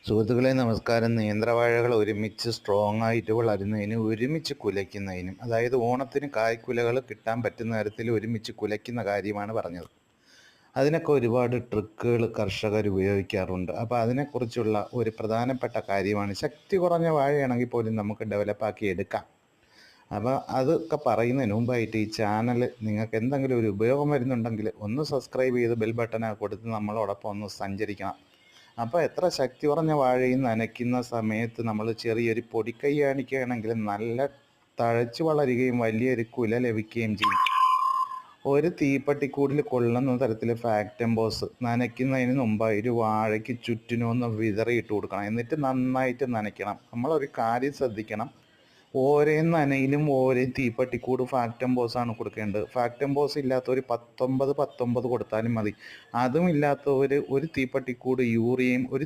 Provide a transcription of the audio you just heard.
സുഹൃത്തുക്കളെ നമസ്കാരം. നേന്ത്രവാഴകൾ ഒരുമിച്ച് സ്ട്രോങ് ആയിട്ട് വളരുന്നതിനും ഒരുമിച്ച് കുലയ്ക്കുന്നതിനും, അതായത് ഓണത്തിന് കായ്ക്കുലകൾ കിട്ടാൻ പറ്റുന്ന തരത്തിൽ ഒരുമിച്ച് കുലയ്ക്കുന്ന കാര്യമാണ് പറഞ്ഞത്. അതിനൊക്കെ ഒരുപാട് ട്രിക്കുകൾ കർഷകർ ഉപയോഗിക്കാറുണ്ട്. അപ്പോൾ അതിനെക്കുറിച്ചുള്ള ഒരു പ്രധാനപ്പെട്ട കാര്യമാണ്. ശക്തി കുറഞ്ഞ വാഴയാണെങ്കിൽ പോലും നമുക്ക് ഡെവലപ്പാക്കി എടുക്കാം. അപ്പോൾ അതൊക്കെ പറയുന്നതിന് മുമ്പായിട്ട് ഈ ചാനൽ നിങ്ങൾക്ക് എന്തെങ്കിലും ഒരു ഉപയോഗം വരുന്നുണ്ടെങ്കിൽ ഒന്ന് സബ്സ്ക്രൈബ് ചെയ്ത് ബെൽ ബട്ടനൊക്കെ കൊടുത്ത് നമ്മളോടൊപ്പം ഒന്ന് സഞ്ചരിക്കണം. അപ്പോൾ എത്ര ശക്തി കുറഞ്ഞ വാഴയും നനയ്ക്കുന്ന സമയത്ത് നമ്മൾ ചെറിയൊരു പൊടിക്കൈ കാണിക്കുകയാണെങ്കിൽ നല്ല തഴച്ചു വളരുകയും വലിയൊരു കുല ലഭിക്കുകയും ചെയ്യും. ഒരു തീപ്പട്ടിക്കൂടിൽ കൊള്ളുന്ന തരത്തിൽ ഫാക്ടംബോസ് നനയ്ക്കുന്നതിന് മുമ്പായി ഒരു വാഴയ്ക്ക് ചുറ്റിനും ഒന്ന് വിതറിയിട്ട് കൊടുക്കണം. എന്നിട്ട് നന്നായിട്ട് നനയ്ക്കണം. നമ്മളൊരു കാര്യം ശ്രദ്ധിക്കണം, ഓരോ നനയിലും ഓരോ തീപ്പട്ടിക്കൂട് ഫാക്ടംബോസാണ് കൊടുക്കേണ്ടത്. ഫാക്ടംബോസ് ഇല്ലാത്തവർ 19 കൊടുത്താലും മതി. അതും ഇല്ലാത്തവർ ഒരു തീപ്പട്ടിക്കൂട് യൂറിയയും ഒരു